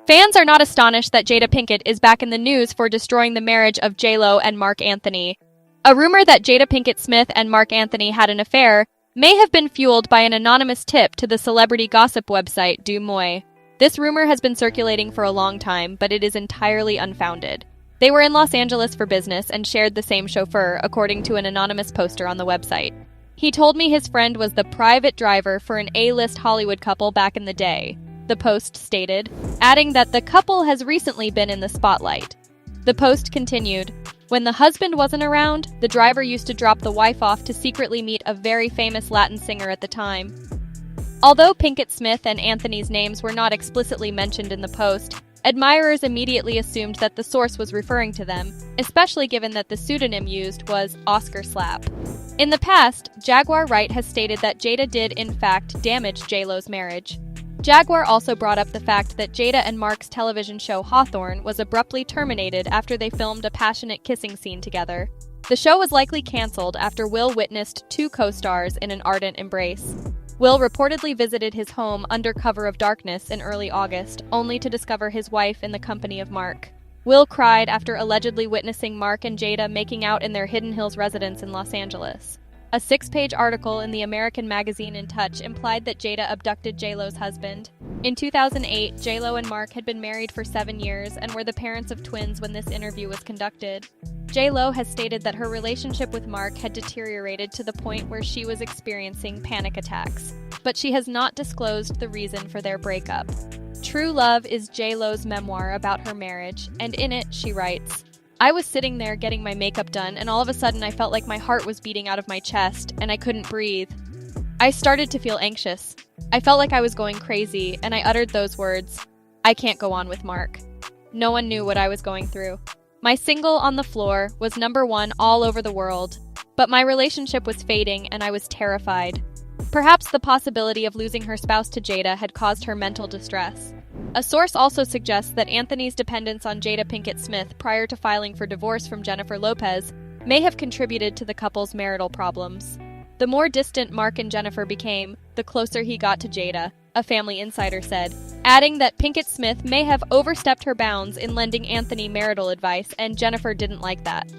Fans are not astonished that Jada Pinkett is back in the news for destroying the marriage of J.Lo and Marc Anthony. A rumor that Jada Pinkett Smith and Marc Anthony had an affair may have been fueled by an anonymous tip to the celebrity gossip website Du Moi. This rumor has been circulating for a long time, but it is entirely unfounded. They were in Los Angeles for business and shared the same chauffeur, according to an anonymous poster on the website. He told me his friend was the private driver for an A-list Hollywood couple back in the day, the post stated, adding that the couple has recently been in the spotlight. The post continued, "When the husband wasn't around, the driver used to drop the wife off to secretly meet a very famous Latin singer at the time." Although Pinkett Smith and Anthony's names were not explicitly mentioned in the post, admirers immediately assumed that the source was referring to them, especially given that the pseudonym used was Oscar Slap. In the past, Jaguar Wright has stated that Jada did, in fact, damage J.Lo's marriage. Jaguar also brought up the fact that Jada and Marc's television show Hawthorne was abruptly terminated after they filmed a passionate kissing scene together. The show was likely canceled after Will witnessed two co-stars in an ardent embrace. Will reportedly visited his home under cover of darkness in early August, only to discover his wife in the company of Marc. Will cried after allegedly witnessing Marc and Jada making out in their Hidden Hills residence in Los Angeles. A 6-page article in the American magazine In Touch implied that Jada abducted J.Lo's husband. In 2008, J.Lo and Marc had been married for 7 years and were the parents of twins when this interview was conducted. J.Lo has stated that her relationship with Marc had deteriorated to the point where she was experiencing panic attacks, but she has not disclosed the reason for their breakup. True Love is J.Lo's memoir about her marriage, and in it, she writes, "I was sitting there getting my makeup done, and all of a sudden I felt like my heart was beating out of my chest, and I couldn't breathe. I started to feel anxious. I felt like I was going crazy, and I uttered those words, 'I can't go on with Marc.' No one knew what I was going through. My single, On the Floor, was #1 all over the world, but my relationship was fading and I was terrified. Perhaps the possibility of losing her spouse to Jada had caused her mental distress." A source also suggests that Anthony's dependence on Jada Pinkett Smith prior to filing for divorce from Jennifer Lopez may have contributed to the couple's marital problems. The more distant Marc and Jennifer became, the closer he got to Jada, a family insider said, adding that Pinkett Smith may have overstepped her bounds in lending Anthony marital advice, and Jennifer didn't like that.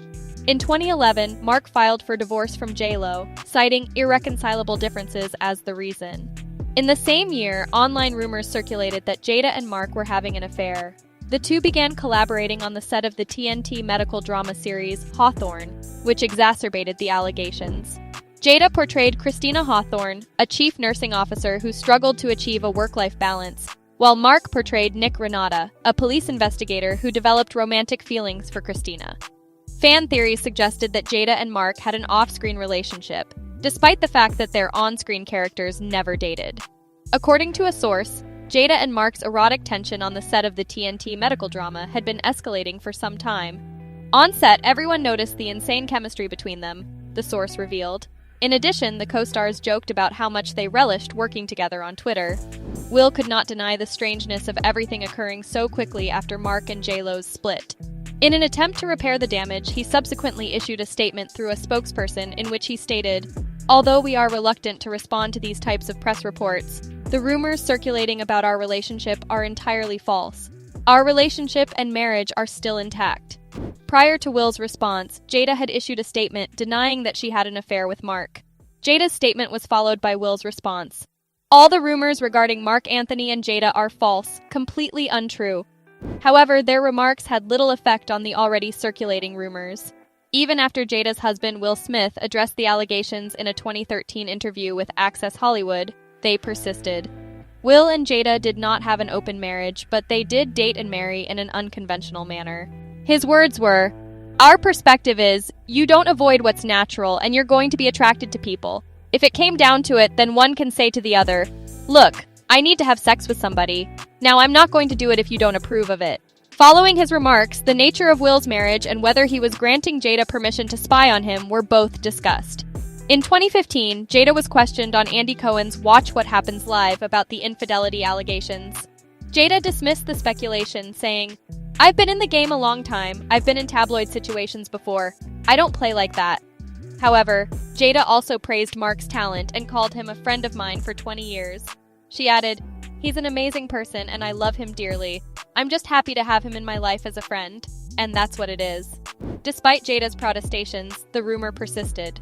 In 2011, Marc filed for divorce from J.Lo, citing irreconcilable differences as the reason. In the same year, online rumors circulated that Jada and Marc were having an affair. The two began collaborating on the set of the TNT medical drama series Hawthorne, which exacerbated the allegations. Jada portrayed Christina Hawthorne, a chief nursing officer who struggled to achieve a work-life balance, while Marc portrayed Nick Renata, a police investigator who developed romantic feelings for Christina. Fan theories suggested that Jada and Marc had an off-screen relationship, despite the fact that their on-screen characters never dated. According to a source, Jada and Marc's erotic tension on the set of the TNT medical drama had been escalating for some time. On set, everyone noticed the insane chemistry between them, the source revealed. In addition, the co-stars joked about how much they relished working together on Twitter. Will could not deny the strangeness of everything occurring so quickly after Marc and J.Lo's split. In an attempt to repair the damage, he subsequently issued a statement through a spokesperson in which he stated, "Although we are reluctant to respond to these types of press reports, the rumors circulating about our relationship are entirely false. Our relationship and marriage are still intact." Prior to Will's response, Jada had issued a statement denying that she had an affair with Marc. Jada's statement was followed by Will's response. "All the rumors regarding Marc Anthony and Jada are false, completely untrue." However, their remarks had little effect on the already circulating rumors. Even after Jada's husband Will Smith addressed the allegations in a 2013 interview with Access Hollywood, they persisted. Will and Jada did not have an open marriage, but they did date and marry in an unconventional manner. His words were, "Our perspective is, you don't avoid what's natural and you're going to be attracted to people. If it came down to it, then one can say to the other, 'Look, I need to have sex with somebody. Now I'm not going to do it if you don't approve of it.'" Following his remarks, the nature of Will's marriage and whether he was granting Jada permission to spy on him were both discussed. In 2015, Jada was questioned on Andy Cohen's Watch What Happens Live about the infidelity allegations. Jada dismissed the speculation, saying, "I've been in the game a long time. I've been in tabloid situations before. I don't play like that." However, Jada also praised Marc's talent and called him a friend of mine for 20 years. She added, He's an amazing person and I love him dearly. I'm just happy to have him in my life as a friend. And that's what it is. Despite Jada's protestations, the rumor persisted.